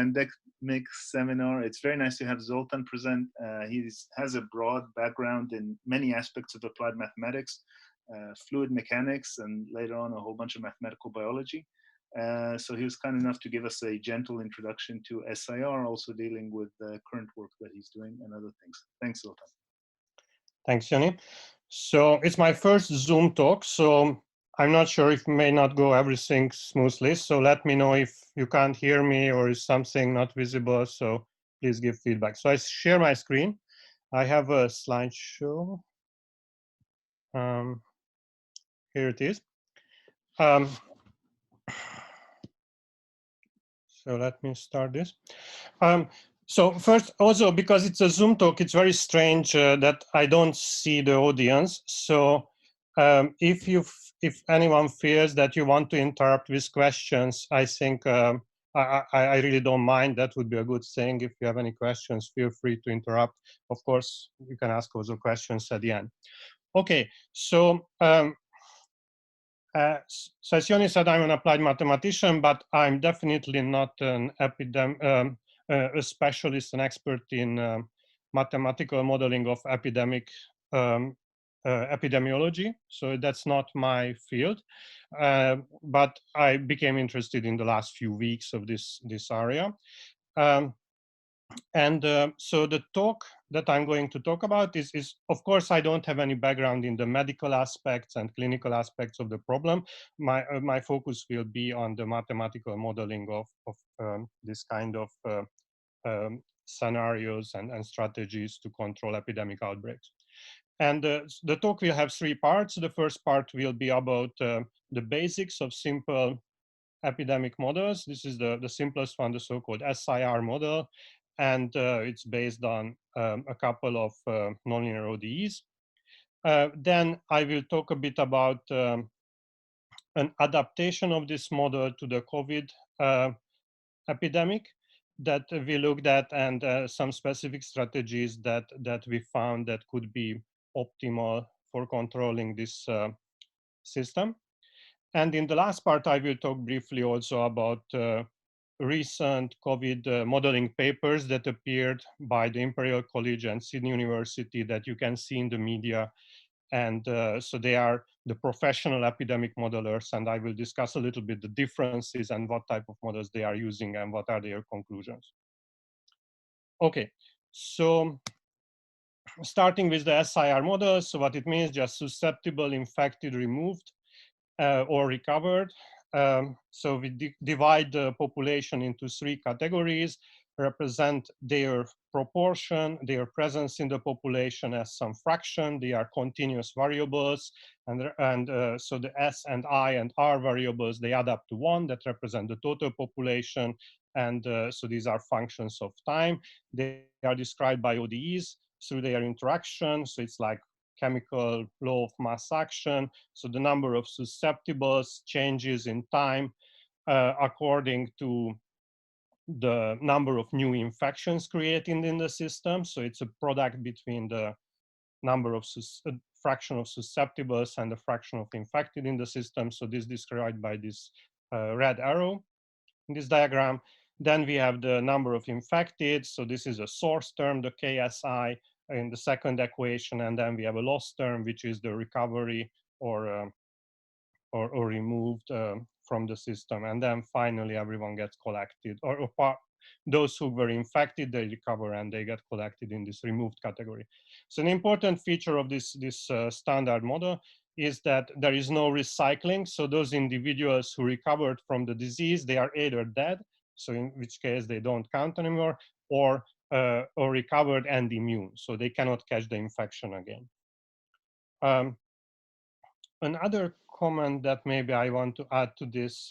Epidemic seminar. It's very nice to have Zoltan present. He has a broad background in many aspects of applied mathematics, fluid mechanics, and later on a whole bunch of mathematical biology. So he was kind enough to give us a gentle introduction to SIR, also dealing with the current work that he's doing and other things. Thanks, Zoltan. Thanks, Yoni. So it's my first Zoom talk, so I'm not sure if may not go everything smoothly. So let me know if you can't hear me or is something not visible. So please give feedback. So I share my screen. I have a slideshow. Here it is. So let me start this. So first, also because it's a Zoom talk, it's very strange that I don't see the audience. So if anyone fears that you want to interrupt with questions, I think I really don't mind. That would be a good thing. If you have any questions, feel free to interrupt. Of course, you can ask also questions at the end. Okay, so so as Yoni said, I'm an applied mathematician, but I'm definitely not an a specialist, an expert in mathematical modeling of epidemiology. So that's not my field. But I became interested in the last few weeks of this area. So the talk that I'm going to talk about is, of course, I don't have any background in the medical aspects and clinical aspects of the problem. My focus will be on the mathematical modeling of this kind of scenarios and strategies to control epidemic outbreaks. And the talk will have three parts. The first part will be about the basics of simple epidemic models. This is the simplest one, the so-called SIR model. And it's based on a couple of nonlinear ODEs. Then I will talk a bit about an adaptation of this model to the COVID epidemic that we looked at, and some specific strategies that we found that could be optimal for controlling this system. And in the last part, I will talk briefly also about recent COVID modeling papers that appeared by the Imperial College and Sydney University that you can see in the media. And so they are the professional epidemic modelers, and I will discuss a little bit the differences and what type of models they are using and what are their conclusions. Okay, so starting with the SIR model, so what it means, just susceptible, infected, removed, or recovered. So we divide the population into three categories, represent their proportion, their presence in the population as some fraction. They are continuous variables, and so the S and I and R variables, they add up to 1, that represent the total population. And so these are functions of time. They are described by ODEs through their interaction. So it's like chemical law of mass action. So the number of susceptibles changes in time according to the number of new infections created in the system. So it's a product between the number of fraction of susceptibles and the fraction of infected in the system. So this is described by this red arrow in this diagram. Then we have the number of infected. So this is a source term, the KSI, in the second equation. And then we have a loss term, which is the recovery or removed from the system. And then finally, everyone gets collected, or those who were infected, they recover and they get collected in this removed category. So an important feature of this standard model is that there is no recycling. So those individuals who recovered from the disease, they are either dead, so in which case they don't count anymore, or recovered and immune, so they cannot catch the infection again. Another comment that maybe I want to add to this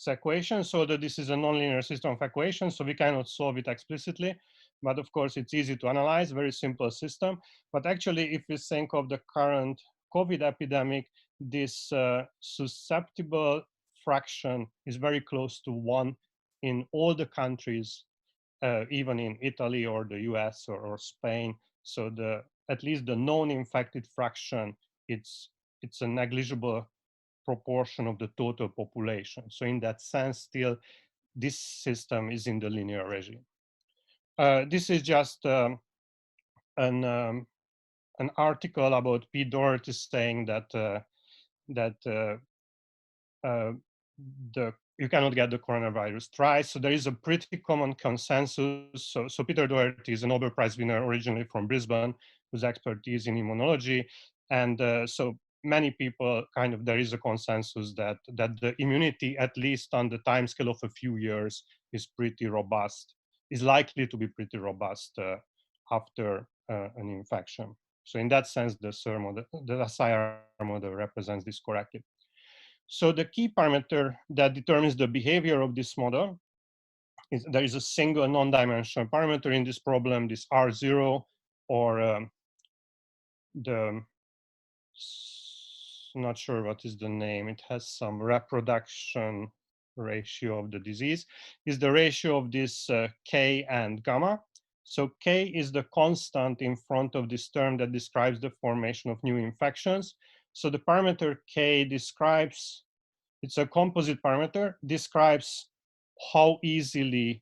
equation, so that this is a nonlinear system of equations, so we cannot solve it explicitly, but of course it's easy to analyze, very simple system. But actually, if we think of the current COVID epidemic, this susceptible fraction is very close to 1 in all the countries, even in Italy or the US or Spain. So at least the known infected fraction, it's a negligible proportion of the total population. So in that sense, still this system is in the linear regime. This is just an an article about Pete Doherty saying that that you cannot get the coronavirus twice. So there is a pretty common consensus. So Peter Doherty is a Nobel Prize winner originally from Brisbane, whose expertise in immunology, and so many people there is a consensus that the immunity, at least on the time scale of a few years, is pretty robust, is likely to be pretty robust after an infection. So in that sense, the SIR model represents this correctly. So the key parameter that determines the behavior of this model is there is a single non-dimensional parameter in this problem, this R0, or the, not sure what is the name, it has some reproduction ratio of the disease, is the ratio of this K and gamma. So K is the constant in front of this term that describes the formation of new infections. So the parameter K describes, it's a composite parameter, describes how easily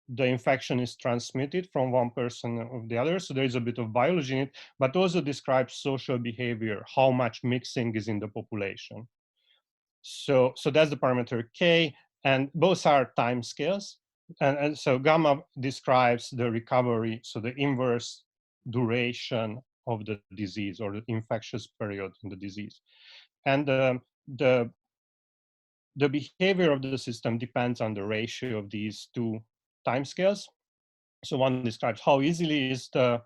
the infection is transmitted from one person to the other. So there is a bit of biology in it, but also describes social behavior, how much mixing is in the population. So that's the parameter K, and both are time scales. And so gamma describes the recovery, so the inverse duration of the disease or the infectious period in the disease. And the behavior of the system depends on the ratio of these two timescales. So one describes how easily is the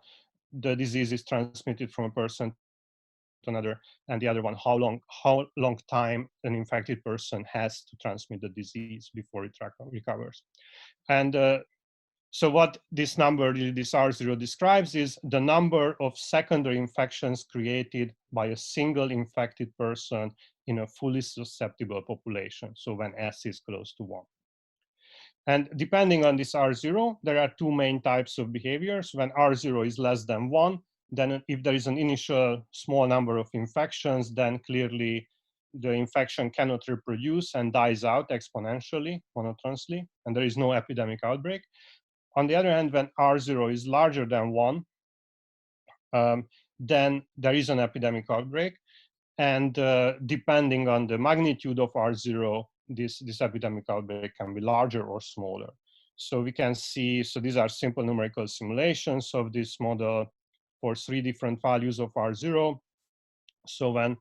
disease is transmitted from a person to another, and the other one, how long time an infected person has to transmit the disease before it recovers. And so what this number, this R0 describes, is the number of secondary infections created by a single infected person in a fully susceptible population. So when S is close to 1. And depending on this R0, there are two main types of behaviors. When R0 is less than 1, then if there is an initial small number of infections, then clearly the infection cannot reproduce and dies out exponentially, monotonously, and there is no epidemic outbreak. On the other hand, when R0 is larger than 1, then there is an epidemic outbreak. And depending on the magnitude of R0, this epidemic outbreak can be larger or smaller. So we can see, so these are simple numerical simulations of this model for 3 different values of R0. So when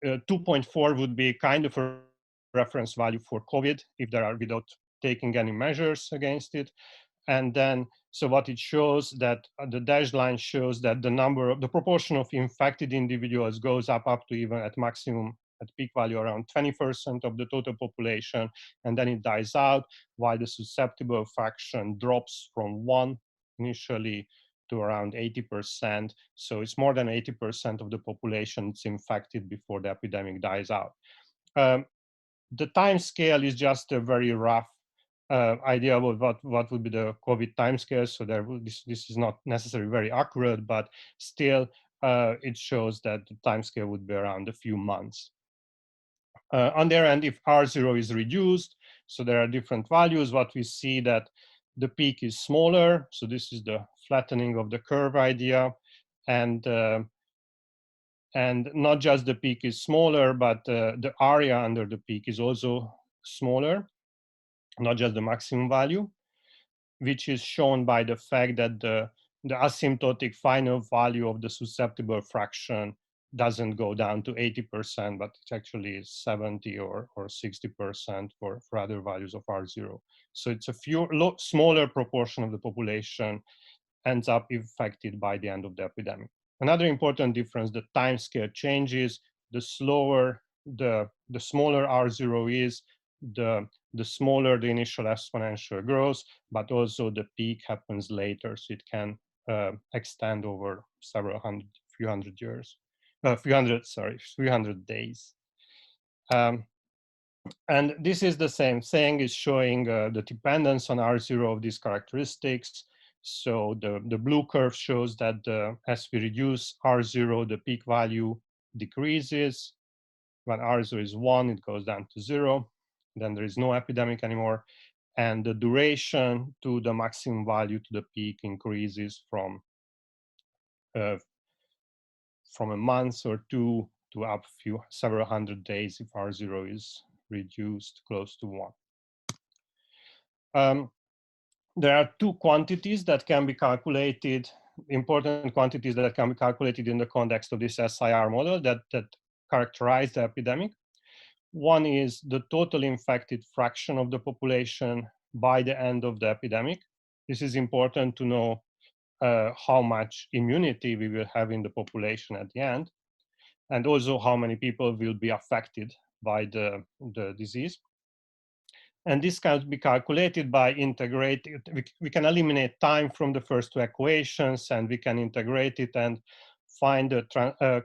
2.4 would be kind of a reference value for COVID if there are without taking any measures against it. And then, so what it shows that the dashed line shows that the proportion of infected individuals goes up to even at maximum, at peak value around 20% of the total population, and then it dies out, while the susceptible fraction drops from 1 initially to around 80%. So it's more than 80% of the population is infected before the epidemic dies out. The time scale is just a very rough idea about what would be the COVID timescale. So this is not necessarily very accurate, but still it shows that the timescale would be around a few months. On the other hand, if R0 is reduced, so there are different values, what we see that the peak is smaller. So this is the flattening of the curve idea. And not just the peak is smaller, but the area under the peak is also smaller, not just the maximum value, which is shown by the fact that the asymptotic final value of the susceptible fraction doesn't go down to 80%, but it actually is 70 or 60% for other values of R0. So it's a smaller proportion of the population ends up infected by the end of the epidemic. Another important difference, the time scale changes. The slower, the smaller R0 is, the smaller the initial exponential grows, but also the peak happens later, so it can extend over few hundred years, 300 days. And this is the same thing, is showing the dependence on R0 of these characteristics. So the blue curve shows that as we reduce R0, the peak value decreases. When R0 is 1, it goes down to 0. Then there is no epidemic anymore. and the duration to the maximum value to the peak increases from a month or two to up several hundred days if R0 is reduced close to 1. There are two quantities that can be calculated, important quantities that can be calculated in the context of this SIR model that characterize the epidemic. One is the total infected fraction of the population by the end of the epidemic. This is important to know how much immunity we will have in the population at the end, and also how many people will be affected by the disease. And this can be calculated by integrating. We can eliminate time from the first two equations, and we can integrate it and find a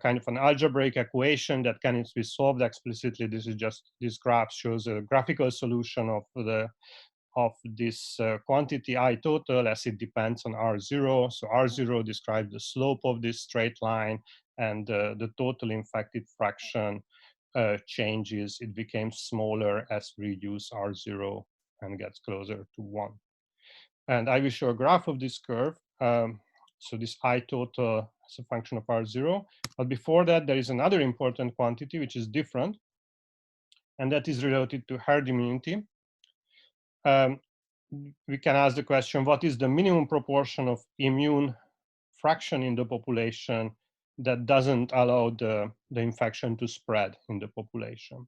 kind of an algebraic equation that can be solved explicitly. This graph shows a graphical solution of this quantity I total, as it depends on R0. So R0 describes the slope of this straight line, and the total infected fraction changes. It becomes smaller as we reduce R0 and gets closer to 1. And I will show a graph of this curve. So this I total is a function of R0. But before that, there is another important quantity which is different, and that is related to herd immunity. We can ask the question, what is the minimum proportion of immune fraction in the population that doesn't allow the infection to spread in the population?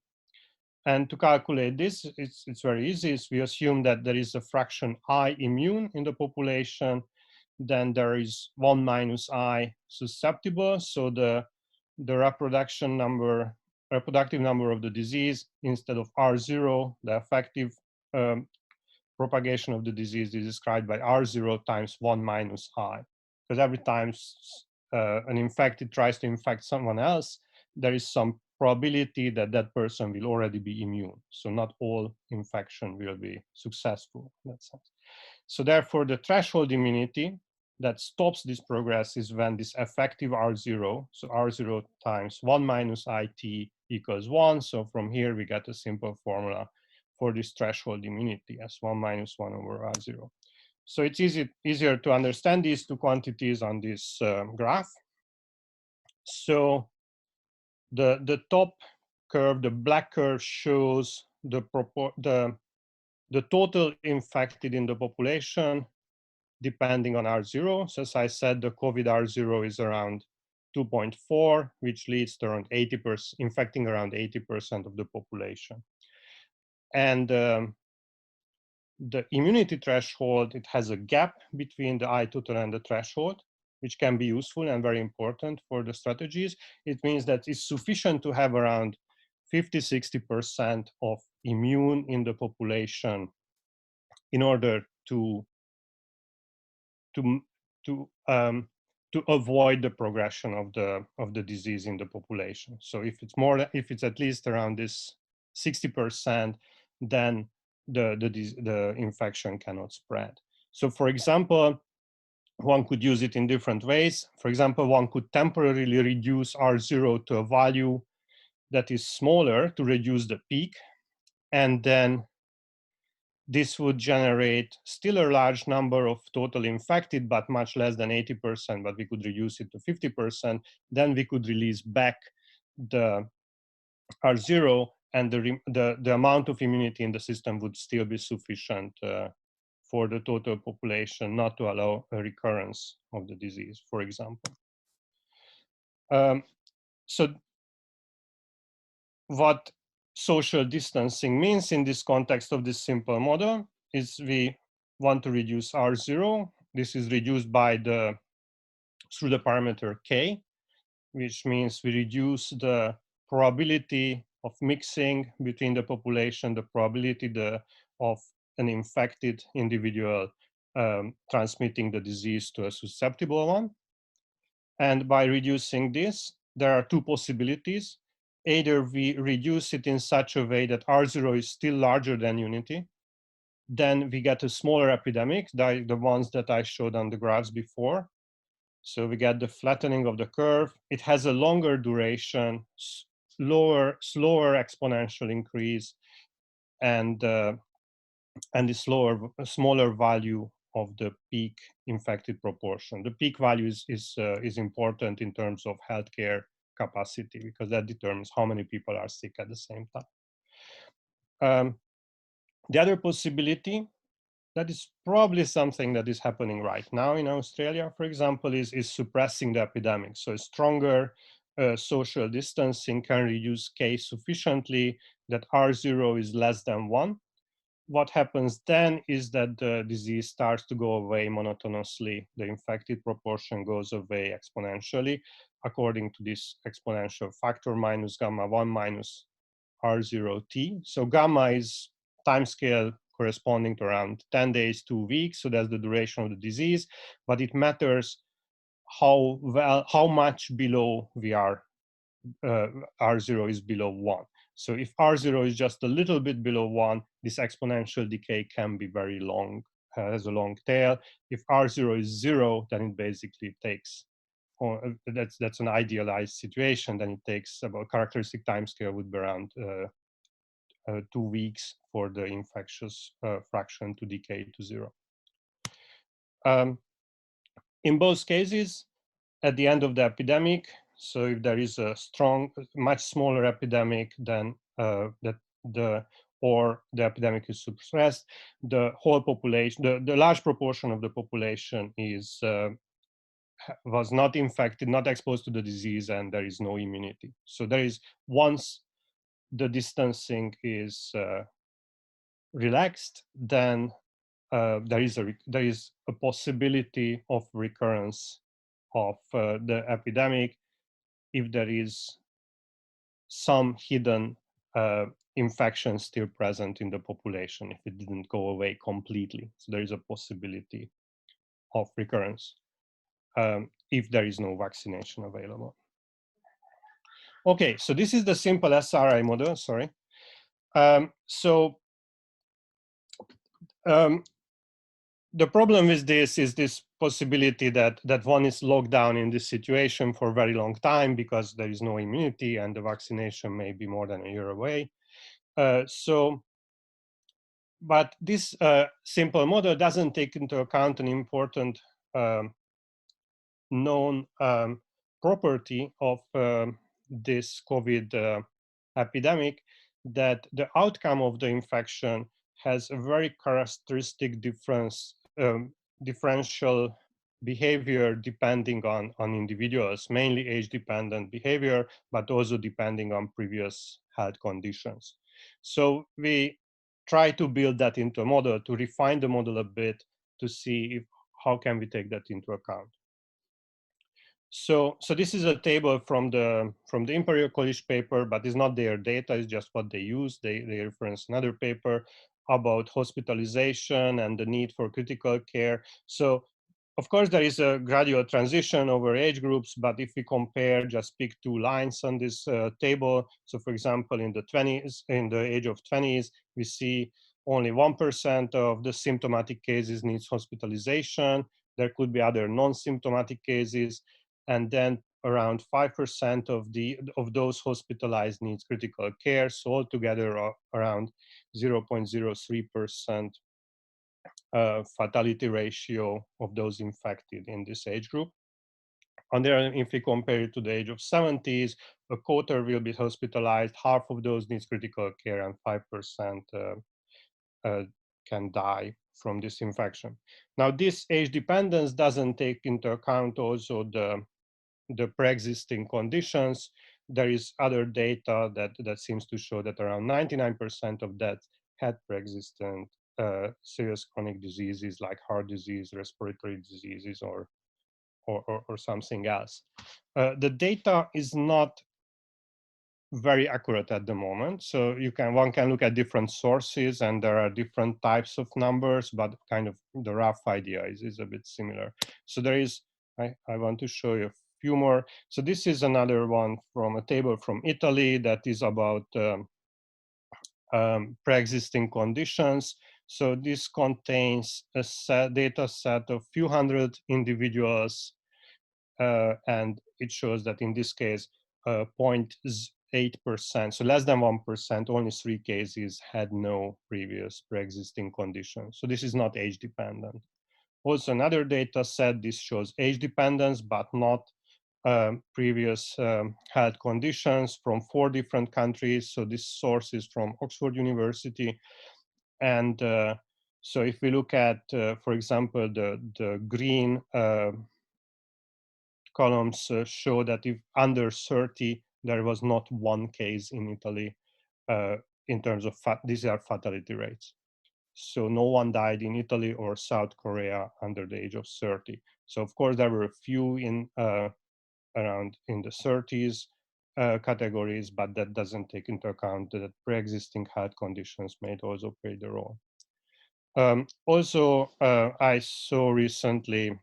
And to calculate this, it's very easy. We assume that there is a fraction I immune in the population, then there is 1 minus I susceptible. So the reproductive number of the disease, instead of R0, the effective propagation of the disease is described by R0 times 1 minus I. Because every time an infected tries to infect someone else, there is some probability that that person will already be immune. So not all infection will be successful in that sense. So therefore, the threshold immunity that stops this progress is when this effective R0, so R0 times 1 minus IT equals 1. So from here, we get a simple formula for this threshold immunity as 1 minus 1 over R0. So it's easier to understand these two quantities on this graph. So the top curve, the black curve, shows the total infected in the population depending on R0. So as I said, the COVID R0 is around 2.4, which leads to around 80%, infecting around 80% of the population. And the immunity threshold, it has a gap between the I total and the threshold, which can be useful and very important for the strategies. It means that it's sufficient to have around 50–60% of immune in the population in order to avoid the progression of the disease in the population. So if it's at least around this 60%, then the infection cannot spread. So for example, one could use it in different ways. For example, one could temporarily reduce R0 to a value that is smaller to reduce the peak. And then this would generate still a large number of total infected, but much less than 80%, but we could reduce it to 50%. Then we could release back the R0, and the amount of immunity in the system would still be sufficient for the total population not to allow a recurrence of the disease, for example. So what social distancing means in this context of this simple model is we want to reduce R0. This is reduced through the parameter K, which means we reduce the probability of mixing between the population, the probability of an infected individual transmitting the disease to a susceptible one. And by reducing this, there are two possibilities. Either we reduce it in such a way that R0 is still larger than unity, then we get a smaller epidemic, the ones that I showed on the graphs before. So we get the flattening of the curve. It has a longer duration, slower exponential increase, and and the smaller value of the peak infected proportion. The peak value is important in terms of healthcare capacity, because that determines how many people are sick at the same time. The other possibility, that is probably something that is happening right now in Australia, for example, is suppressing the epidemic. So a stronger social distancing can reduce case sufficiently that R0 is less than 1. What happens then is that the disease starts to go away monotonously. The infected proportion goes away exponentially according to this exponential factor minus gamma 1 minus R0t. So gamma is time scale corresponding to around 10 days, 2 weeks. So that's the duration of the disease, but it matters how much below we are, R0 is below 1. So if R0 is just a little bit below 1, this exponential decay can be very long, has a long tail. If R0 is 0, then it basically takes, or that's an idealized situation, then it takes about, characteristic time scale would be around 2 weeks for the infectious fraction to decay to 0. In both cases, at the end of the epidemic, so if there is a strong, much smaller epidemic than or the epidemic is suppressed, the whole population, the large proportion of the population was not infected, not exposed to the disease, and there is no immunity. So there is, once the distancing is relaxed, then there is a possibility of recurrence of the epidemic if there is some hidden infection still present in the population, if it didn't go away completely. So there is a possibility of recurrence if there is no vaccination available. Okay, so this is the simple SRI model, sorry. The problem with this is this possibility that one is locked down in this situation for a very long time because there is no immunity and the vaccination may be more than a year away. But this simple model doesn't take into account an important known property of this COVID epidemic, that the outcome of the infection has a very characteristic differential behavior depending on individuals, mainly age-dependent behavior, but also depending on previous health conditions. So we try to build that into a model, to refine the model a bit, to see how can we take that into account. So this is a table from the Imperial College paper, but it's not their data, it's just what they use. They reference another paper about hospitalization and the need for critical care. So of course there is a gradual transition over age groups, but if we compare, just pick 2 lines on this table. So for example, in the 20s, in the age of 20s, we see only 1% of the symptomatic cases needs hospitalization. There could be other non-symptomatic cases, and then around 5% of those hospitalized needs critical care. So altogether around 0.03% fatality ratio of those infected in this age group. And then if we compare it to the age of 70s, a quarter will be hospitalized, half of those needs critical care, and 5% can die from this infection. Now, this age dependence doesn't take into account also the pre-existing conditions. There is other data that seems to show that around 99% of deaths had pre-existent serious chronic diseases like heart disease, respiratory diseases, or something else. The data is not very accurate at the moment. So one can look at different sources and there are different types of numbers, but kind of the rough idea is a bit similar. So there is, I want to show you a few more. So this is another one from a table from Italy that is about pre-existing conditions. So this contains a data set of few hundred individuals, and it shows that in this case, 8%, so less than 1%, only 3 cases had no previous pre-existing conditions. So this is not age dependent. Also, another data set, this shows age dependence, but not previous health conditions from 4 different countries. So this source is from Oxford University. And so if we look at, for example, the green columns show that if under 30, there was not one case in Italy in terms of, these are fatality rates. So no one died in Italy or South Korea under the age of 30. So of course there were a few in around in the 30s categories, but that doesn't take into account that pre-existing health conditions may also play the role. Also, I saw recently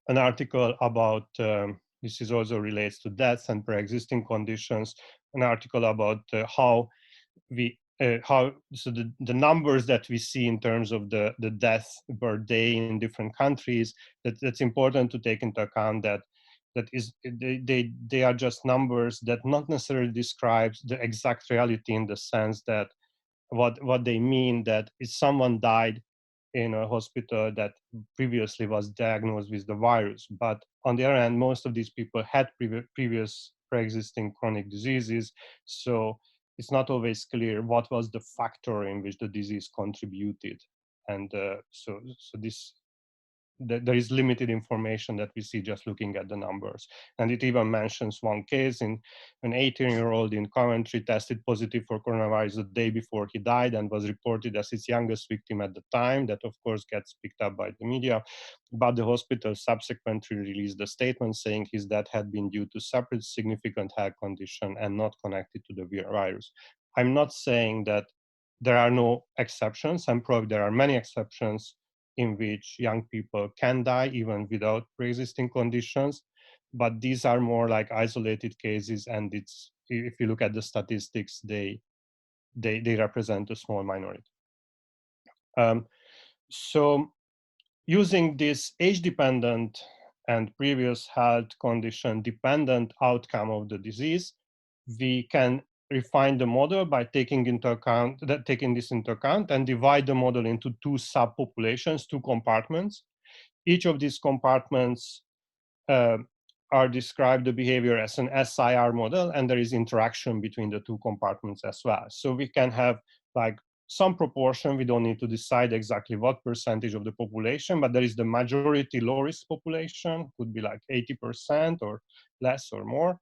an article about, this is also relates to deaths and pre-existing conditions, an article about how the numbers that we see in terms of the deaths per day in different countries, that's important to take into account that they are just numbers that not necessarily describes the exact reality, in the sense that what they mean that if someone died in a hospital that previously was diagnosed with the virus, but on the other hand, most of these people had previous pre-existing chronic diseases, so it's not always clear what was the factor in which the disease contributed. And so this, there is limited information that we see just looking at the numbers. And it even mentions one case in an 18-year-old in Coventry tested positive for coronavirus the day before he died and was reported as his youngest victim at the time. That of course gets picked up by the media, but the hospital subsequently released a statement saying his death had been due to separate significant health condition and not connected to the virus. I'm not saying that there are no exceptions, and probably there are many exceptions in which young people can die even without pre-existing conditions, but these are more like isolated cases, and it's, if you look at the statistics, they represent a small minority. So using this age-dependent and previous health condition dependent outcome of the disease, we can refine the model by taking this into account and divide the model into 2 subpopulations, 2 compartments. Each of these compartments are described the behavior as an SIR model, and there is interaction between the 2 compartments as well. So we can have like some proportion, we don't need to decide exactly what percentage of the population, but there is the majority low-risk population, could be like 80% or less or more.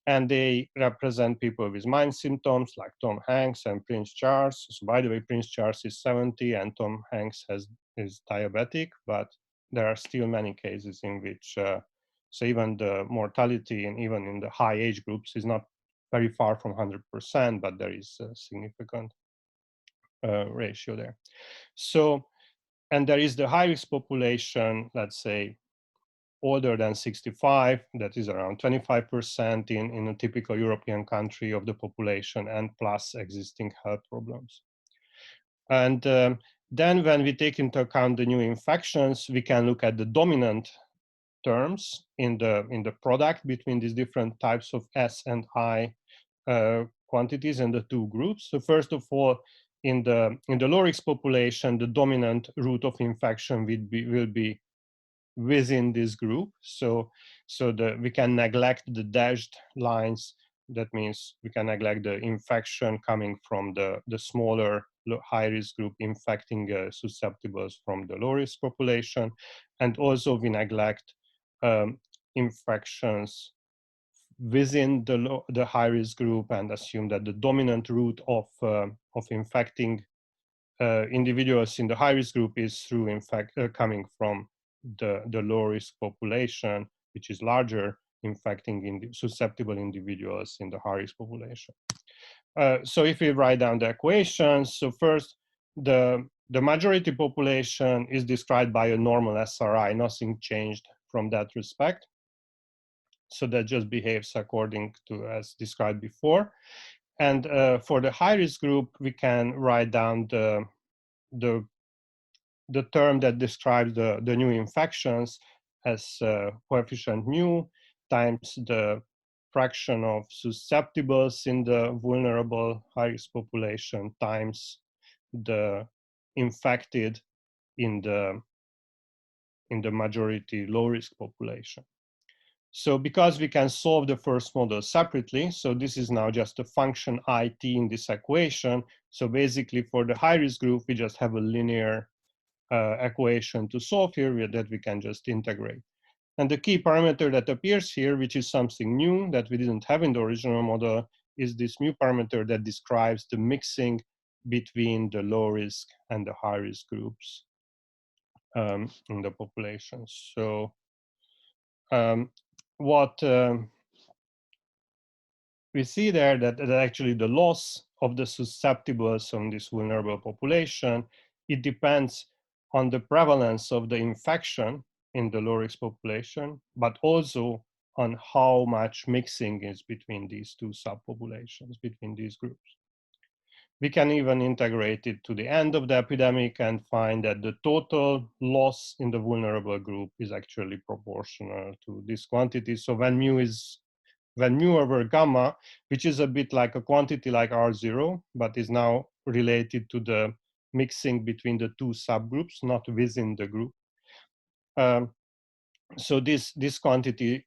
And they represent people with mild symptoms like Tom Hanks and Prince Charles. So by the way, Prince Charles is 70 and Tom Hanks is diabetic, but there are still many cases in which, so even the mortality and even in the high age groups is not very far from 100%, but there is a significant ratio there. So, and there is the high risk population, let's say, older than 65, that is around 25% in a typical European country of the population, and plus existing health problems. And then when we take into account the new infections, we can look at the dominant terms in the product between these different types of S and I quantities in the 2 groups. So first of all, in the low risk population, the dominant route of infection will be within this group. So we can neglect the dashed lines. That means we can neglect the infection coming from the smaller high risk group infecting susceptibles from the low risk population. And also we neglect infections within the high risk group and assume that the dominant route of infecting individuals in the high risk group is through coming from the low risk population, which is larger, infecting susceptible individuals in the high risk population. So if we write down the equations, so first, the majority population is described by a normal SRI, nothing changed from that respect. So that just behaves according to as described before. And for the high risk group, we can write down the term that describes the new infections as coefficient mu times the fraction of susceptibles in the vulnerable high-risk population times the infected in the majority low-risk population. So because we can solve the first model separately, so this is now just a function IT in this equation. So basically for the high-risk group, we just have a linear equation to solve here that we can just integrate. And the key parameter that appears here, which is something new that we didn't have in the original model, is this mu parameter that describes the mixing between the low risk and the high risk groups in the population. So what we see there that actually the loss of the susceptibles on this vulnerable population, it depends on the prevalence of the infection in the low-risk population, but also on how much mixing is between these two subpopulations, between these groups. We can even integrate it to the end of the epidemic and find that the total loss in the vulnerable group is actually proportional to this quantity. So when mu over gamma, which is a bit like a quantity like R0, but is now related to the mixing between the two subgroups, not within the group. So this quantity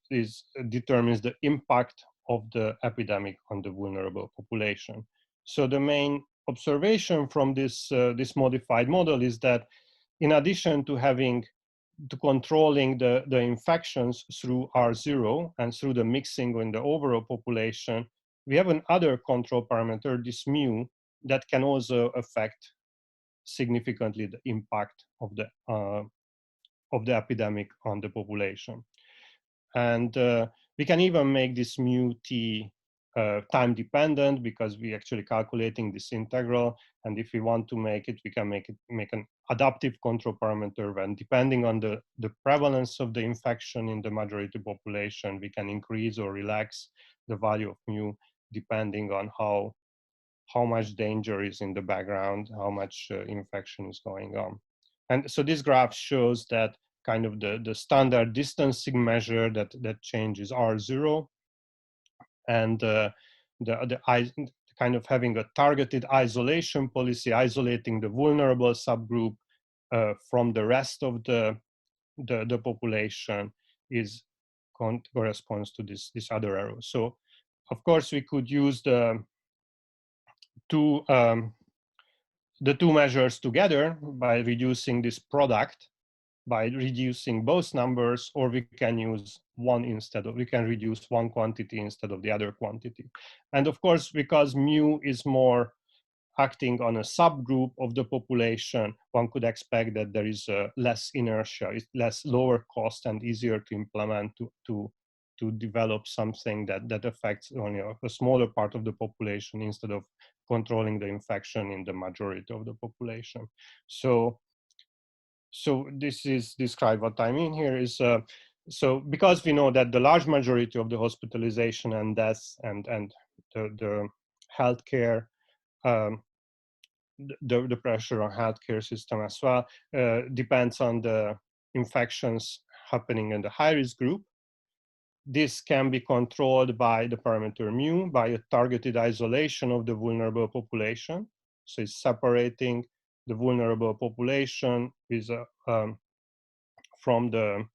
determines the impact of the epidemic on the vulnerable population. So the main observation from this modified model is that in addition to controlling the infections through R0 and through the mixing in the overall population, we have another control parameter, this mu, that can also affect significantly the impact of the epidemic on the population. And we can even make this mu t time dependent because we're actually calculating this integral. And if we want to make it, we can make an adaptive control parameter when depending on the prevalence of the infection in the majority population, we can increase or relax the value of mu depending on how much danger is in the background, how much infection is going on. And so this graph shows that kind of the standard distancing measure that changes R0, and the kind of having a targeted isolation policy, isolating the vulnerable subgroup from the rest of the population corresponds to this other arrow. So of course we could use the two measures together by reducing this product, by reducing both numbers, or we can use we can reduce one quantity instead of the other quantity. And of course, because mu is more acting on a subgroup of the population, one could expect that there is less inertia, it's lower cost and easier to implement to develop something that affects only a smaller part of the population instead of controlling the infection in the majority of the population. So this is describe what I mean here is, so because we know that the large majority of the hospitalization and deaths and the healthcare, the pressure on healthcare system as well, depends on the infections happening in the high-risk group. This can be controlled by the parameter mu, by a targeted isolation of the vulnerable population. So it's separating the vulnerable population from the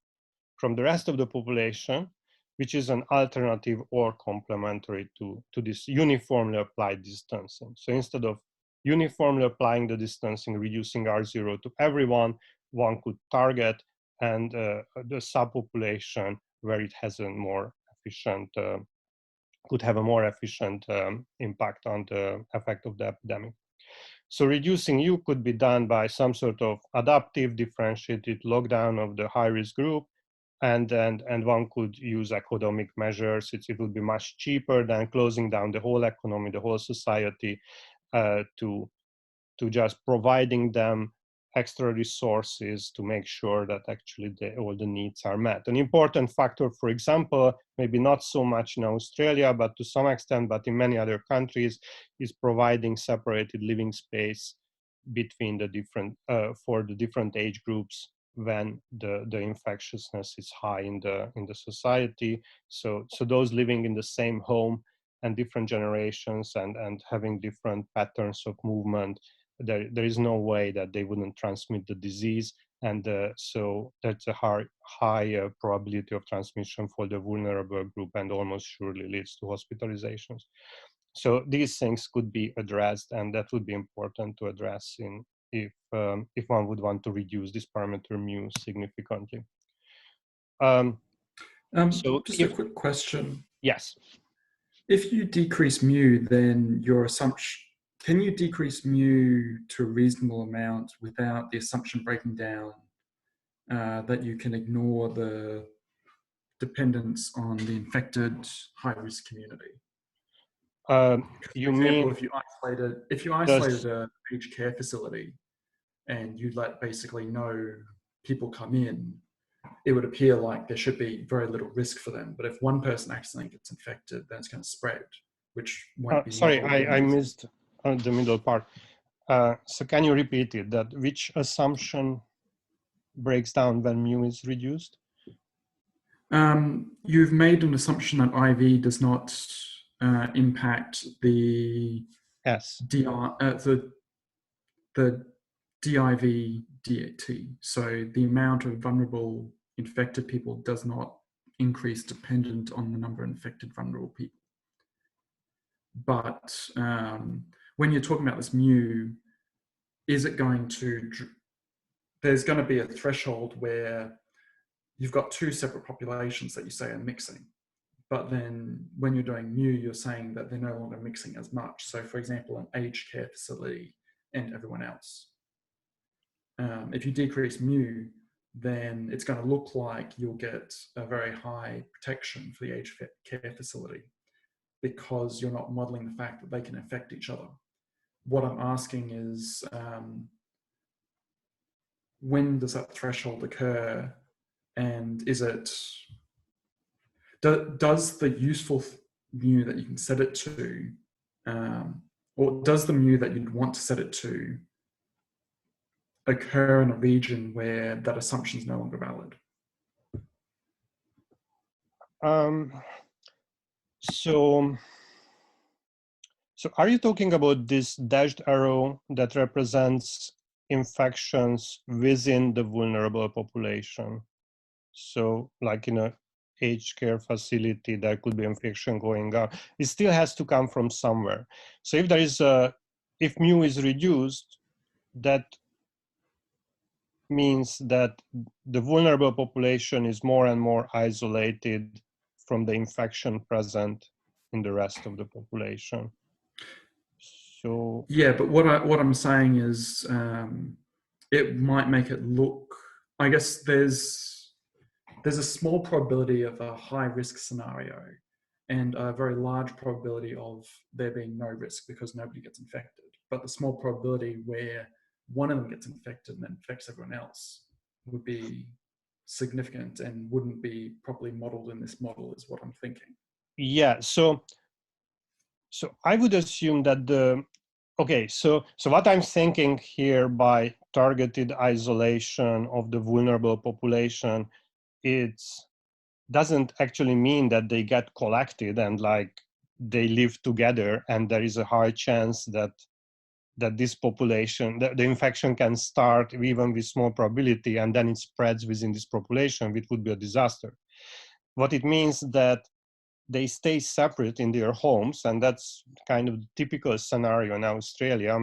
rest of the population, which is an alternative or complementary to this uniformly applied distancing. So instead of uniformly applying the distancing, reducing R0 to everyone, one could target and the subpopulation where it has a more efficient, could have a more efficient impact on the effect of the epidemic. So reducing U could be done by some sort of adaptive differentiated lockdown of the high-risk group, and one could use economic measures. It would be much cheaper than closing down the whole economy, the whole society, to just providing them extra resources to make sure that actually all the needs are met. An important factor, for example, maybe not so much in Australia, but to some extent, but in many other countries, is providing separated living space between the different, for the different age groups when the infectiousness is high in the society. So those living in the same home and different generations and having different patterns of movement, there is no way that they wouldn't transmit the disease. And so that's a high probability of transmission for the vulnerable group, and almost surely leads to hospitalizations. So these things could be addressed, and that would be important to address if one would want to reduce this parameter mu significantly. So just a quick question. Yes. If you decrease mu, then your assumption, can you decrease mu to a reasonable amount without the assumption breaking down that you can ignore the dependence on the infected high-risk community? You mean, if you isolated a aged care facility and you let basically no people come in, it would appear like there should be very little risk for them. But if one person accidentally gets infected, then it's going to spread, which won't be. Sorry, I missed the middle part. So can you repeat it? That which assumption breaks down when mu is reduced? You've made an assumption that IV does not impact the the DIV DAT. So the amount of vulnerable infected people does not increase dependent on the number of infected vulnerable people. But when you're talking about this mu, is it going to, there's going to be a threshold where you've got two separate populations that you say are mixing. But then when you're doing mu, you're saying that they're no longer mixing as much. So for example, an aged care facility and everyone else. If you decrease mu, then it's going to look like you'll get a very high protection for the aged care facility because you're not modeling the fact that they can infect each other. What I'm asking is, when does that threshold occur? And is it, does the useful mu that you can set it to, or does the mu that you'd want to set it to occur in a region where that assumption is no longer valid? So are you talking about this dashed arrow that represents infections within the vulnerable population? So like in a aged care facility, there could be infection going on. It still has to come from somewhere. So if there is if mu is reduced, that means that the vulnerable population is more and more isolated from the infection present in the rest of the population. So yeah, but what I'm saying is it might make it look, I guess there's a small probability of a high risk scenario and a very large probability of there being no risk because nobody gets infected. But the small probability where one of them gets infected and then infects everyone else would be significant and wouldn't be properly modeled in this model is what I'm thinking. Yeah, so I would assume that so what I'm thinking here by targeted isolation of the vulnerable population, it doesn't actually mean that they get collected and like they live together and there is a high chance that this population, the infection can start even with small probability and then it spreads within this population, which would be a disaster. What it means that they stay separate in their homes, and that's kind of the typical scenario in Australia.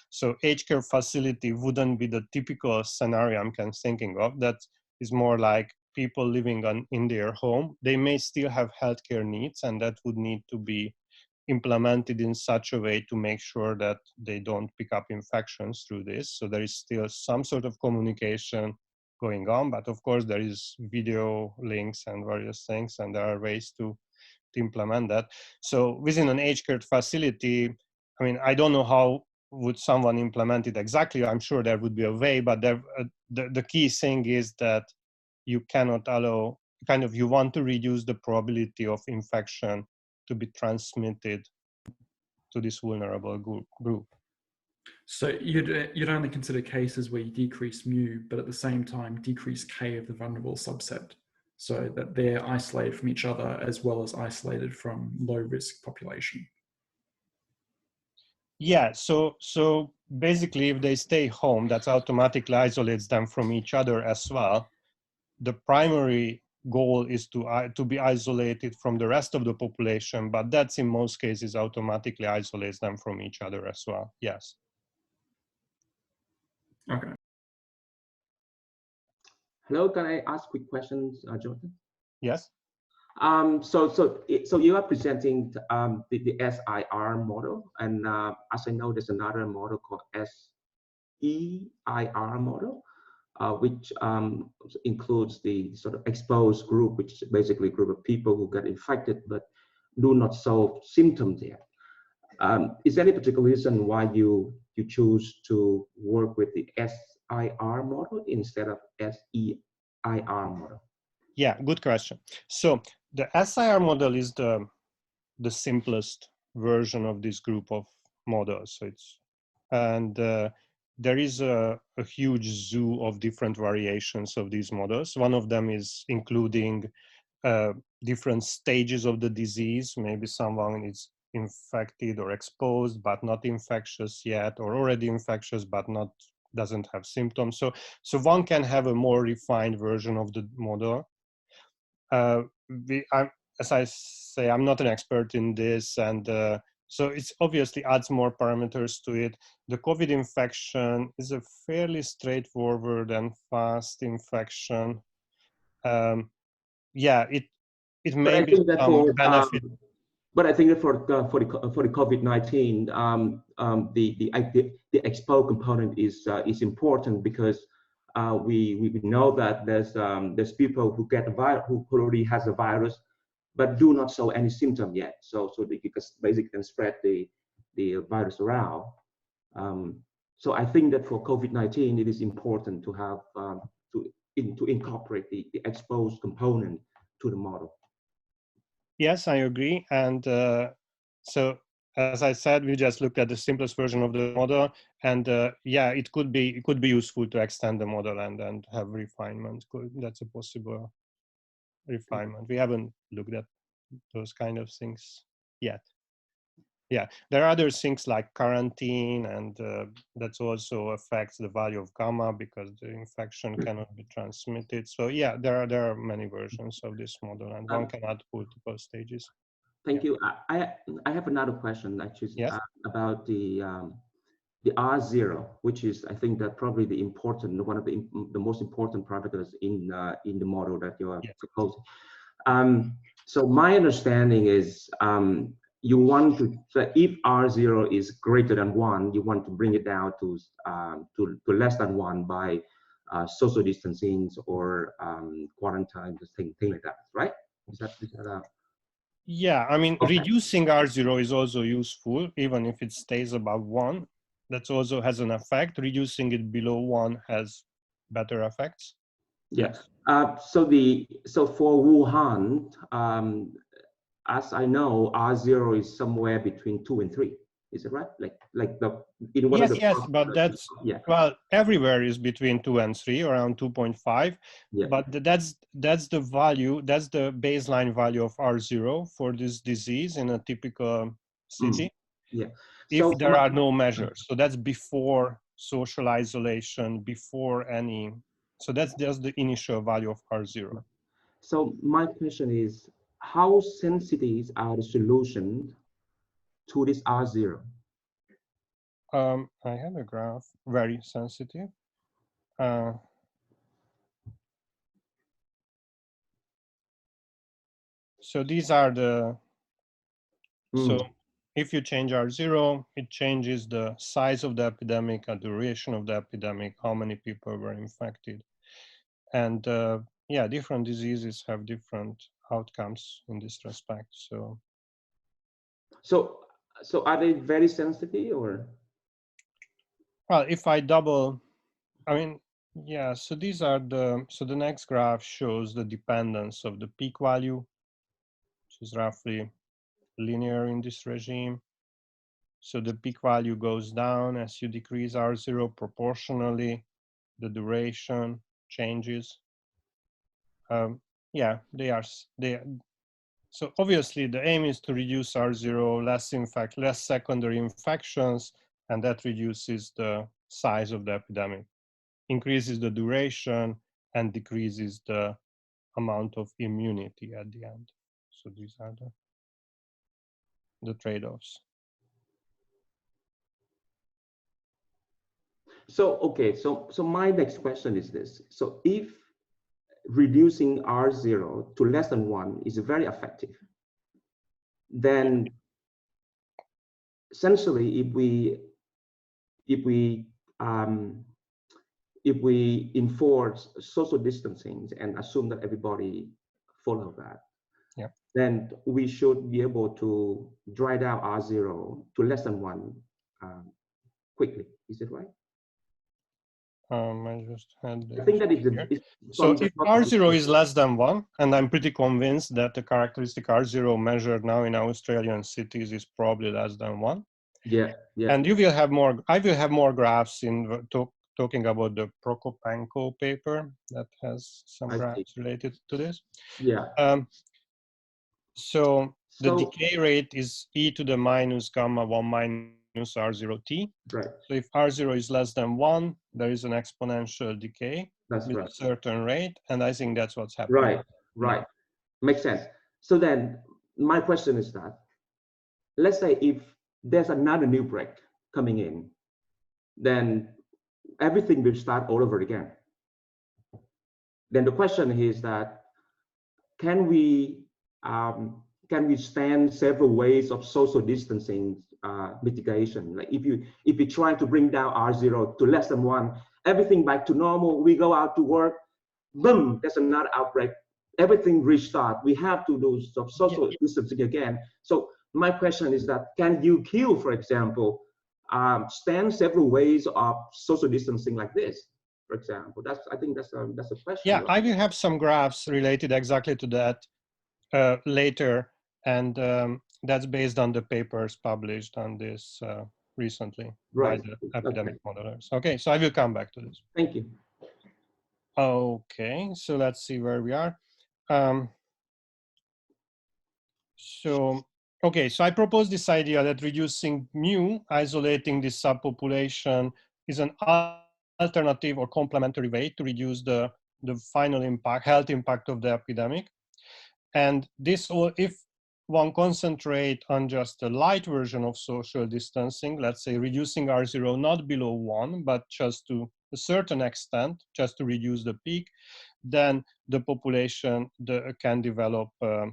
So aged care facility wouldn't be the typical scenario I'm thinking of. That is more like people living in their home. They may still have healthcare needs, and that would need to be implemented in such a way to make sure that they don't pick up infections through this. So there is still some sort of communication going on, but of course there is video links and various things, and there are ways to implement that. So within an aged care facility, I mean, I don't know how would someone implement it exactly. I'm sure there would be a way, but the key thing is that you cannot allow, you want to reduce the probability of infection to be transmitted to this vulnerable group. So you'd only consider cases where you decrease mu, but at the same time decrease k of the vulnerable subset, so that they're isolated from each other as well as isolated from low risk population. Yeah, so basically if they stay home, that automatically isolates them from each other as well. The primary goal is to be isolated from the rest of the population, but that's in most cases automatically isolates them from each other as well, yes. Okay. Hello, can I ask quick questions, Jonathan? Yes. So you are presenting the SIR model, and as I know, there's another model called SEIR model, which includes the sort of exposed group, which is basically a group of people who get infected but do not show symptoms yet. Is there any particular reason why you choose to work with the SIR model instead of SEIR model? Yeah, good question. So the SIR model is the simplest version of this group of models. So there is a huge zoo of different variations of these models. One of them is including different stages of the disease. Maybe someone is infected or exposed but not infectious yet, or already infectious but doesn't have symptoms. So one can have a more refined version of the model. As I say, I'm not an expert in this, and so it's obviously adds more parameters to it. The COVID infection is a fairly straightforward and fast infection. Yeah, it may be some benefit. But I think that for the COVID-19, the expo component is important, because we know that there's people who get the virus, who already has the virus, but do not show any symptom yet. So they basically can spread the virus around. So I think that for COVID-19, it is important to have to incorporate the exposed component to the model. Yes, I agree. And so, as I said, we just looked at the simplest version of the model, and yeah, it could be useful to extend the model and have refinement. That's a possible refinement. We haven't looked at those kind of things yet. Yeah, there are other things like quarantine, and that also affects the value of gamma because the infection cannot be transmitted. So yeah, there are many versions of this model, and one can add multiple stages. Thank you. I have another question, actually. Yes. About the R0, which is, I think, that probably one of the most important parameters in the model that you are proposing. So my understanding is you want to, so if R0 is greater than 1, you want to bring it down to less than 1 by social distancing or quarantine, thing like that, right? Is that Yeah, I mean, okay. Reducing R0 is also useful, even if it stays above 1. That also has an effect. Reducing it below 1 has better effects. Yeah. So for Wuhan, as I know, R0 is somewhere between 2 and 3. Is it right? Like the in one yes, of the yes, but that's well, everywhere is between 2 and 3, around 2.5. Yeah. But that's the value, that's the baseline value of R0 for this disease in a typical city. Yeah. If there are no measures, so that's before social isolation, before any. So that's just the initial value of R0. So my question is, how sensitive are the solutions to this R0? I have a graph, very sensitive. So these are the, so if you change R0, it changes the size of the epidemic, the duration of the epidemic, how many people were infected. And yeah, different diseases have different outcomes in this respect. So are they very sensitive, or? Well, if I double, I mean, yeah, so these are so the next graph shows the dependence of the peak value, which is roughly linear in this regime. So the peak value goes down as you decrease R0 proportionally. The duration changes. Yeah, so obviously the aim is to reduce R0, less secondary infections, and that reduces the size of the epidemic, increases the duration, and decreases the amount of immunity at the end. So these are the trade-offs. So, okay, so my next question is this. So if reducing R0 to less than 1 is very effective, then essentially if we enforce social distancing and assume that everybody follow that, yeah, then we should be able to drive down R0 to less than 1 quickly. Is it right? I just had. I think that is so if R0 is less than 1, and I'm pretty convinced that the characteristic R0 measured now in Australian cities is probably less than 1. Yeah, yeah. And you will have more. I will have more graphs in talking about the Prokopenko paper that has some graphs related to this. Yeah. So the decay rate is e to the minus gamma 1 minus R0t. Right. So if R0 is less than 1, there is an exponential decay with right. a certain rate, and I think that's what's happening. Right, right. Makes sense. So then my question is that, let's say if there's another new break coming in, then everything will start all over again. Then the question is that, can we stand several ways of social distancing mitigation? Like if you try to bring down R0 to less than 1, everything back to normal, we go out to work, boom, there's another outbreak, everything restart. We have to do some social distancing again. So my question is that, can you kill, for example, stand several ways of social distancing like this, for example? I think that's a question. Yeah, right? I will have some graphs related exactly to that later, and that's based on the papers published on this recently by the epidemic modelers. Okay, so I will come back to this. Thank you. Okay, so let's see where we are. So I propose this idea that reducing mu, isolating this subpopulation, is an alternative or complementary way to reduce the final impact, health impact of the epidemic. And this, if one concentrate on just a light version of social distancing, let's say reducing R0 not below 1, but just to a certain extent, just to reduce the peak, then the population can develop, a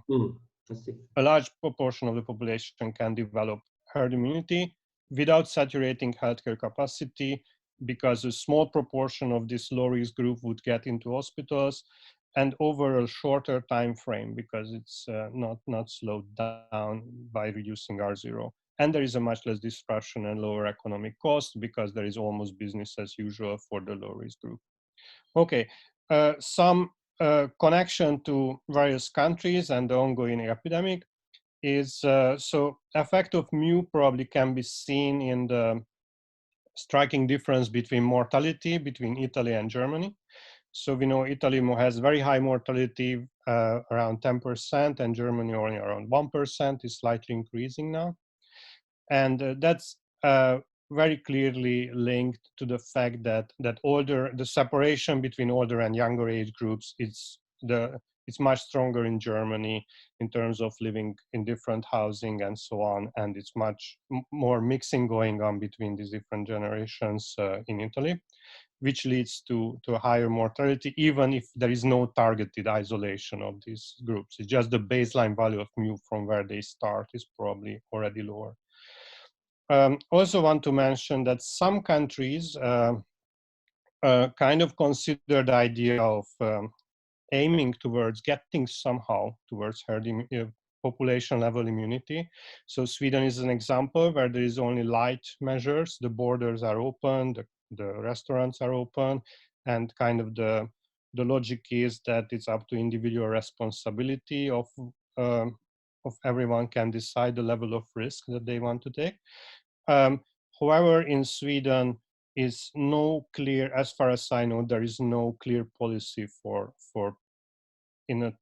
large proportion of the population can develop herd immunity without saturating healthcare capacity, because a small proportion of this low-risk group would get into hospitals, and over a shorter time frame, because it's not slowed down by reducing R0. And there is a much less disruption and lower economic cost, because there is almost business as usual for the low-risk group. Okay, some connection to various countries and the ongoing epidemic is, so effect of mu probably can be seen in the striking difference between mortality between Italy and Germany. So we know Italy has very high mortality, around 10%, and Germany only around 1%, is slightly increasing now. And that's very clearly linked to the fact that the separation between older and younger age groups, it's much stronger in Germany in terms of living in different housing and so on, and it's much more mixing going on between these different generations in Italy, which leads to a higher mortality, even if there is no targeted isolation of these groups. It's just the baseline value of mu from where they start is probably already lower. Also want to mention that some countries kind of consider the idea of aiming towards getting somehow towards herd population level immunity. So Sweden is an example where there is only light measures, the borders are open, the restaurants are open, and kind of the logic is that it's up to individual responsibility of everyone can decide the level of risk that they want to take. However, in Sweden, is no clear, as far as I know, there is no clear policy for in a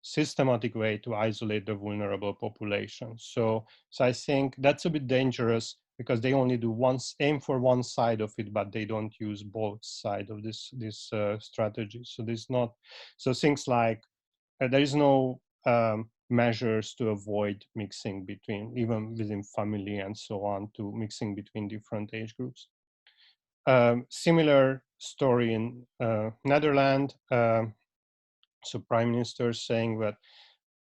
systematic way to isolate the vulnerable population. So I think that's a bit dangerous because they only do aim for one side of it, but they don't use both sides of this strategy. So there's not, so things like there is no measures to avoid mixing between, even within family and so on, to mixing between different age groups. Similar story in Netherlands. So Prime Minister is saying that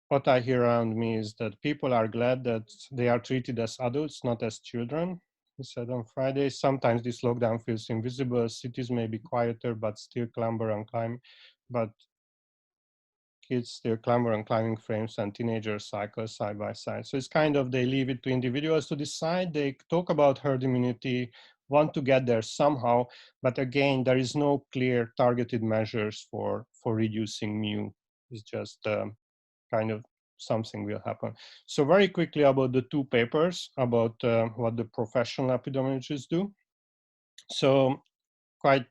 what I hear around me is that people are glad that they are treated as adults, not as children. He said on Friday, sometimes this lockdown feels invisible. Cities may be quieter, but still clamber and climb. But kids still clamber on climbing frames and teenagers cycle side by side. So it's kind of, they leave it to individuals to decide. They talk about herd immunity, want to get there somehow, but again, there is no clear targeted measures for reducing mu. It's just kind of something will happen. So very quickly about the two papers, about what the professional epidemiologists do. So quite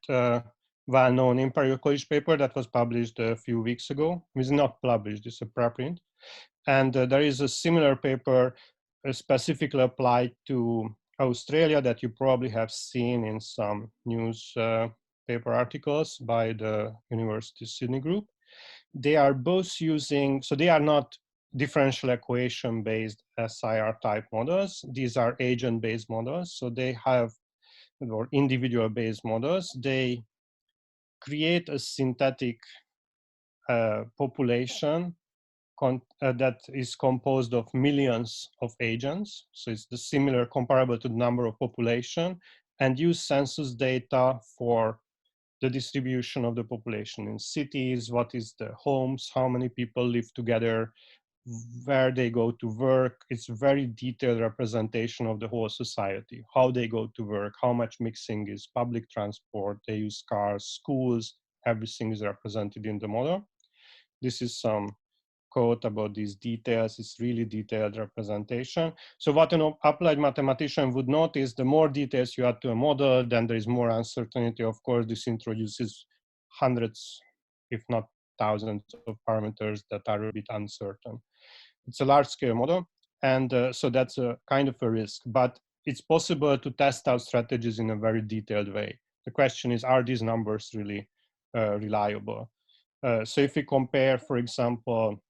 well-known Imperial College paper that was published a few weeks ago. It's not published, it's a preprint. And there is a similar paper specifically applied to Australia that you probably have seen in some news paper articles by the University of Sydney group. They are both using, so they are not differential equation based SIR type models. These are agent based models. So they have, or individual based models. They create a synthetic population that is composed of millions of agents. So it's the similar, comparable to the number of population, and use census data for the distribution of the population in cities, what is the homes, how many people live together, where they go to work. It's very detailed representation of the whole society, how they go to work, how much mixing is public transport, they use cars, schools, everything is represented in the model. This is some quote about these details. It's really detailed representation. So what an applied mathematician would notice, the more details you add to a model, then there is more uncertainty. Of course, this introduces hundreds, if not thousands of parameters that are a bit uncertain. It's a large scale model. And so that's a kind of a risk, but it's possible to test out strategies in a very detailed way. The question is, are these numbers really reliable? So if we compare, for example,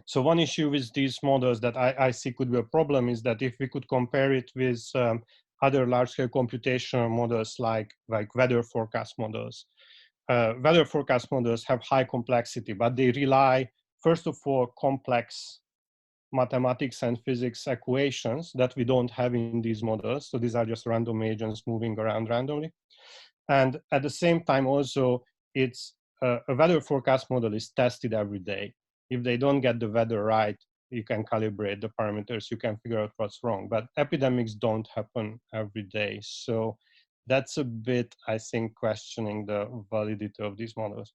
so one issue with these models that I see could be a problem is that if we could compare it with other large-scale computational models like weather forecast models. Weather forecast models have high complexity, but they rely, first of all, complex mathematics and physics equations that we don't have in these models. So these are just random agents moving around randomly. And at the same time also, it's a weather forecast model is tested every day. If they don't get the weather right, you can calibrate the parameters, you can figure out what's wrong. But epidemics don't happen every day. So that's a bit, I think, questioning the validity of these models.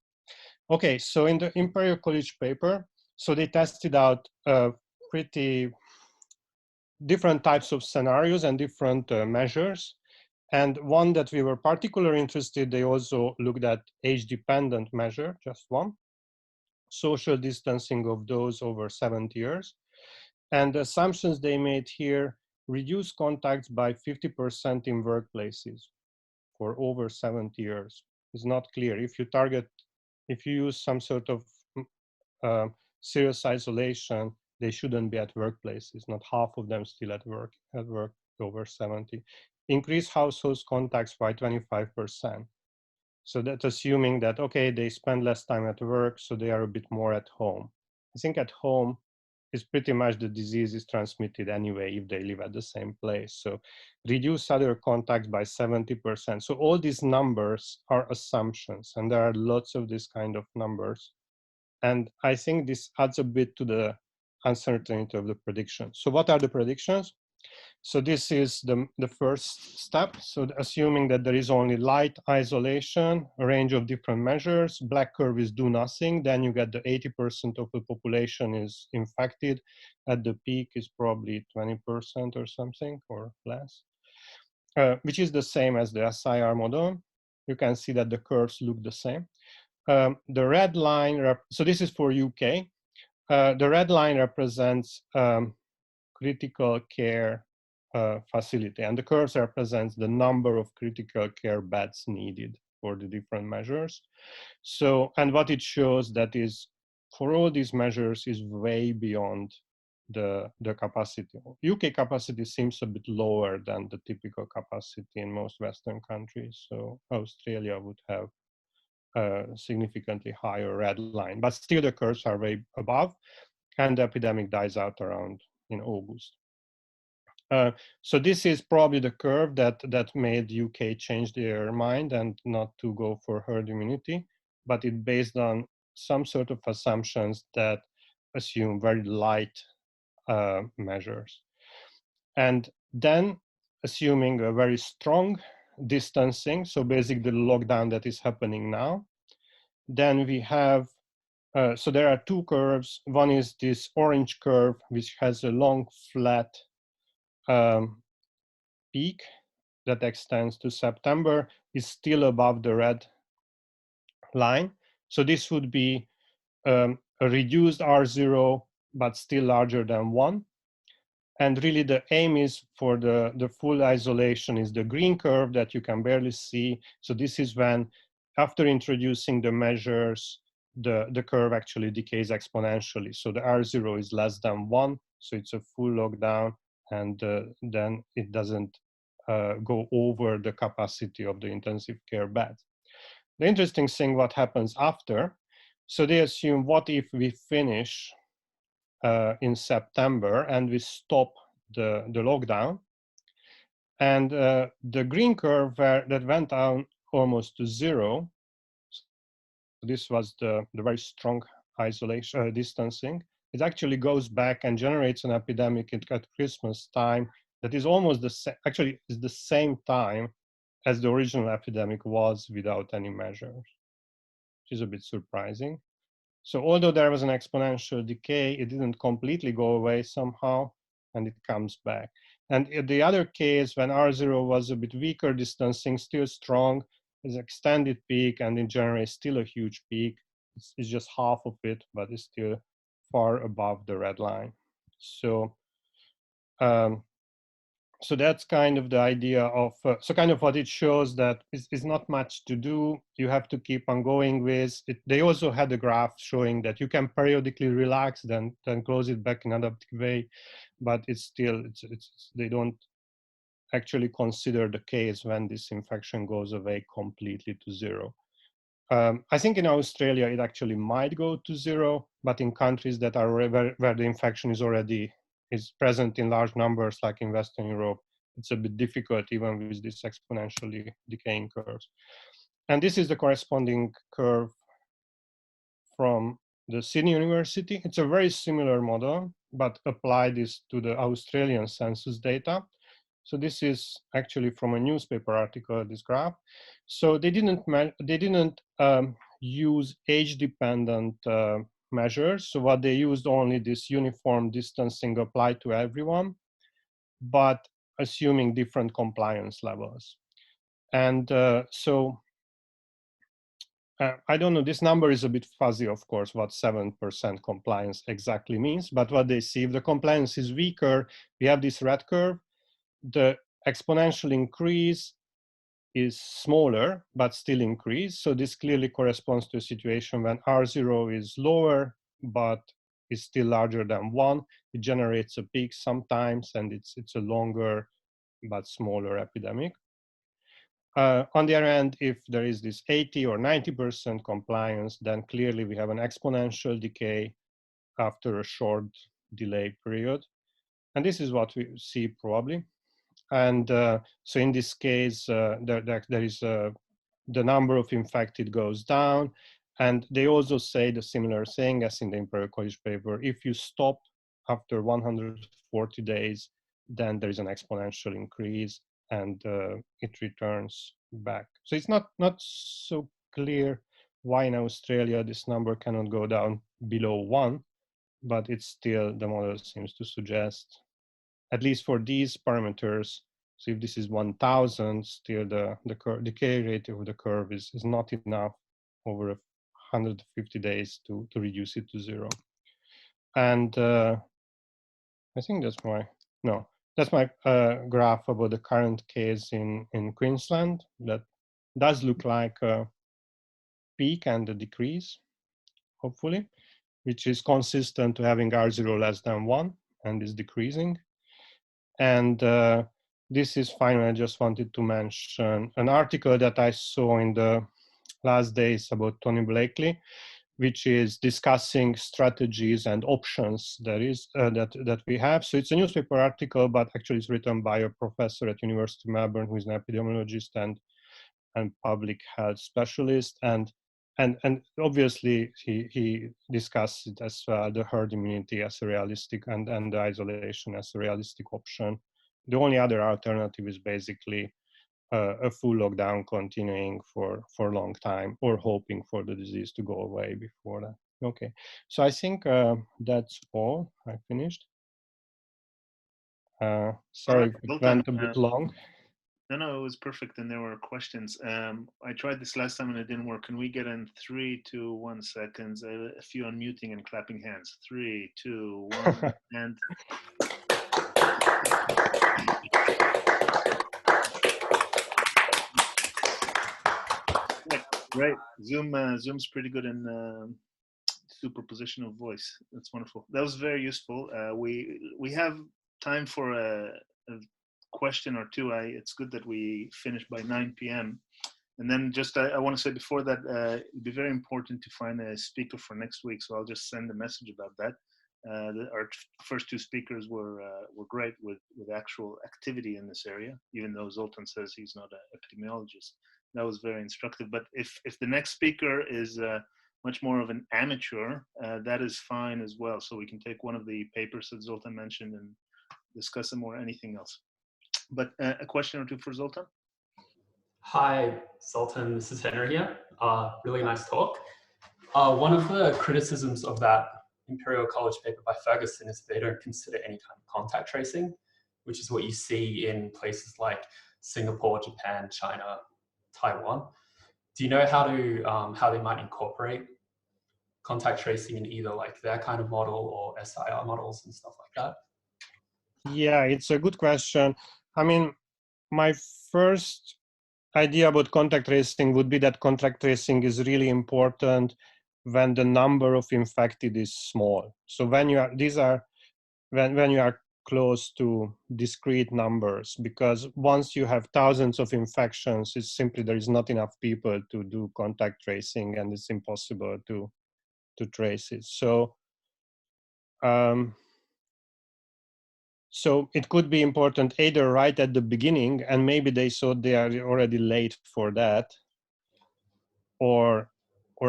Okay, so in the Imperial College paper, so they tested out pretty different types of scenarios and different measures. And one that we were particularly interested, they also looked at age-dependent measure, just one, social distancing of those over 70 years. And the assumptions they made here, reduce contacts by 50% in workplaces for over 70 years. It's not clear. If you use some sort of serious isolation, they shouldn't be at workplaces, not half of them still at work over 70. Increase household contacts by 25%. So that's assuming that, okay, they spend less time at work, so they are a bit more at home. I think at home is pretty much the disease is transmitted anyway if they live at the same place. So reduce other contacts by 70%. So all these numbers are assumptions, and there are lots of this kind of numbers. And I think this adds a bit to the uncertainty of the prediction. So what are the predictions? So this is the first step. So assuming that there is only light isolation, a range of different measures, black curve is do nothing, then you get the 80% of the population is infected. At the peak is probably 20% or something or less. which is the same as the SIR model. You can see that the curves look the same. The red line, so this is for UK. The red line represents critical care facility, and the curves represents the number of critical care beds needed for the different measures. So, and what it shows that is, for all these measures, is way beyond the capacity. UK capacity seems a bit lower than the typical capacity in most Western countries. So Australia would have a significantly higher red line, but still the curves are way above, and the epidemic dies out around in August. So this is probably the curve that made UK change their mind and not to go for herd immunity, but it based on some sort of assumptions that assume very light measures. And then assuming a very strong distancing, so basically the lockdown that is happening now, then we have, so there are two curves. One is this orange curve, which has a long flat peak that extends to September, is still above the red line. So this would be a reduced R0, but still larger than 1. And really the aim is for the full isolation is the green curve that you can barely see. So this is when, after introducing the measures, the curve actually decays exponentially. So the R0 is less than 1, so it's a full lockdown, and then it doesn't go over the capacity of the intensive care bed. The interesting thing, what happens after, so they assume, what if we finish in September and we stop the lockdown, and the green curve that went down almost to 0, this was the very strong isolation distancing, it actually goes back and generates an epidemic at Christmas time that is almost the same, actually is the same time as the original epidemic was without any measures, which is a bit surprising. So although there was an exponential decay, it didn't completely go away somehow, and it comes back. And in the other case, when R0 was a bit weaker distancing, still strong, is extended peak, and in January still a huge peak. It's just half of it, but it's still far above the red line. So, so that's kind of the idea of, so kind of what it shows that is not much to do. You have to keep on going with it. They also had a graph showing that you can periodically relax, then close it back in an adaptive way, but it's still, they don't actually consider the case when this infection goes away completely to 0. I think in Australia, it actually might go to 0, but in countries that are where the infection is present in large numbers, like in Western Europe, it's a bit difficult even with these exponentially decaying curves. And this is the corresponding curve from the Sydney University. It's a very similar model, but apply this to the Australian census data. So this is actually from a newspaper article, this graph. So they didn't use age-dependent measures. So what they used, only this uniform distancing applied to everyone, but assuming different compliance levels. And so I don't know, this number is a bit fuzzy, of course, what 7% compliance exactly means, but what they see, if the compliance is weaker, we have this red curve, the exponential increase is smaller, but still increase. So this clearly corresponds to a situation when R0 is lower, but is still larger than 1. It generates a peak sometimes, and it's a longer but smaller epidemic. On the other hand, if there is this 80 or 90% compliance, then clearly we have an exponential decay after a short delay period. And this is what we see probably. And so in this case, there is the number of infected goes down. And they also say the similar thing as in the Imperial College paper. If you stop after 140 days, then there is an exponential increase, and it returns back. So it's not so clear why in Australia this number cannot go down below 1, but it's still, the model seems to suggest, at least for these parameters, So if this is 1,000, still the decay rate of the curve is not enough over 150 days to reduce it to 0. And I think that's my graph about the current case in Queensland. That does look like a peak and a decrease, hopefully, which is consistent to having R0 less than 1 and is decreasing. And this is finally, I just wanted to mention an article that I saw in the last days about Tony Blakely, which is discussing strategies and options that we have. So it's a newspaper article, but actually it's written by a professor at University of Melbourne who is an epidemiologist and public health specialist. And obviously he discussed it as the herd immunity as a realistic and the isolation as a realistic option. The only other alternative is basically a full lockdown continuing for a long time, or hoping for the disease to go away before that. Okay, so I think that's all. I finished. Sorry, it went a bit long. No, it was perfect, and there were questions. I tried this last time and it didn't work. Can we get in 3, 2, 1 seconds? A few unmuting and clapping hands. 3, 2, 1, and. Great. Zoom's pretty good in superposition of voice. That's wonderful. That was very useful. We have time for a question or two. It's good that we finish by 9 p.m. And then just I want to say before that it'd be very important to find a speaker for next week. So I'll just send a message about that. Our first 2 speakers were great with actual activity in this area, even though Zoltan says he's not an epidemiologist. That was very instructive. But if the next speaker is much more of an amateur, that is fine as well. So we can take one of the papers that Zoltan mentioned and discuss them, or anything else. But a question or two for Zoltan? Hi, Zoltan, this is Henry here. Really nice talk. One of the criticisms of that Imperial College paper by Ferguson is they don't consider any kind of contact tracing, which is what you see in places like Singapore, Japan, China, Taiwan. Do you know how they might incorporate contact tracing in either like their kind of model or SIR models and stuff like that? Yeah, it's a good question. I mean, my first idea about contact tracing would be that contact tracing is really important when the number of infected is small. So when you are when you are close to discrete numbers, because once you have thousands of infections, it's simply there is not enough people to do contact tracing, and it's impossible to trace it. So so it could be important either right at the beginning, and maybe they thought they are already late for that, or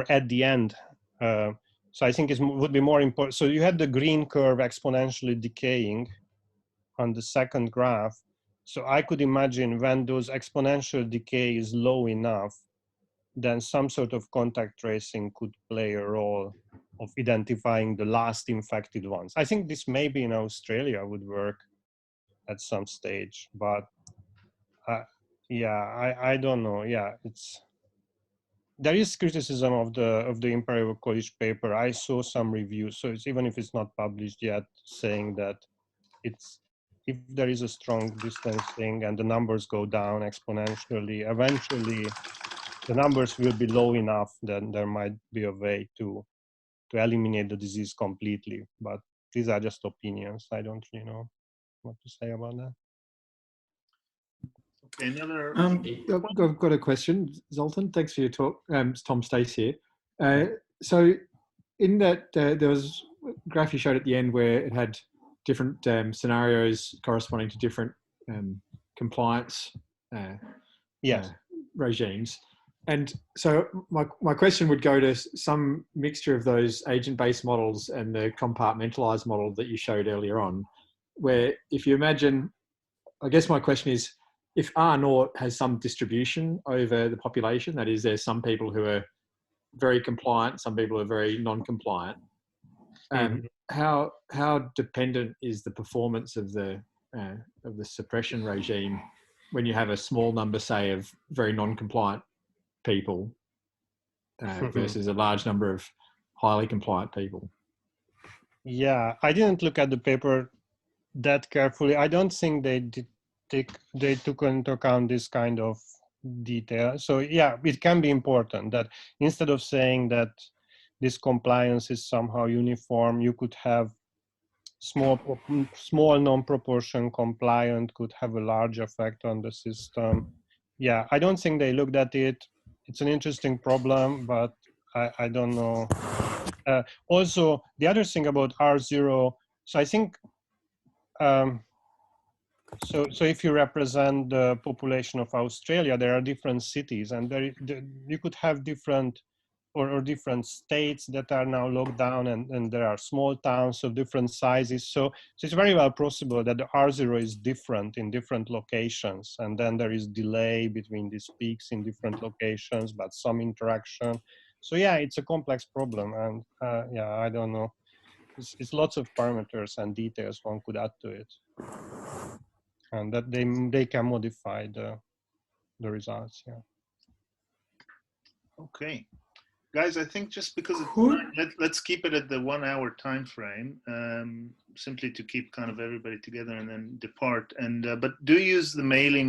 at the end. So I think it would be more important. So you had the green curve exponentially decaying on the second graph. So I could imagine when those exponential decay is low enough, then some sort of contact tracing could play a role of identifying the last infected ones. I think this maybe in Australia would work at some stage, but yeah, I don't know. Yeah, there is criticism of the Imperial College paper. I saw some reviews, so even if it's not published yet, saying that if there is a strong distancing and the numbers go down exponentially, eventually the numbers will be low enough, then there might be a way to eliminate the disease completely. But these are just opinions. I don't really know what to say about that. Okay, another. I've got a question, Zoltan. Thanks for your talk. Tom Stace here. So in that, there was a graph you showed at the end where it had different scenarios corresponding to different compliance regimes. And so my question would go to some mixture of those agent-based models and the compartmentalized model that you showed earlier on, where if you imagine, I guess my question is, if R0 has some distribution over the population, that is, there's some people who are very compliant, some people are very non-compliant, how dependent is the performance of the suppression regime when you have a small number, say, of very non-compliant people versus a large number of highly compliant people? Yeah, I didn't look at the paper that carefully. I don't think they took into account this kind of detail. So yeah, it can be important that instead of saying that this compliance is somehow uniform, you could have small non-proportion compliant could have a large effect on the system. Yeah, I don't think they looked at it. It's an interesting problem, but I don't know. Also, the other thing about R0, so I think, so if you represent the population of Australia, there are different cities, and you could have different or different states that are now locked down, and there are small towns of different sizes. So it's very well possible that the R0 is different in different locations, and then there is delay between these peaks in different locations, but some interaction. So yeah, it's a complex problem, and yeah, I don't know. It's lots of parameters and details one could add to it, and that they can modify the results. Yeah. Okay. Guys, I think just because it's time, let's keep it at the 1 hour time frame, simply to keep kind of everybody together and then depart. And but do use the mailing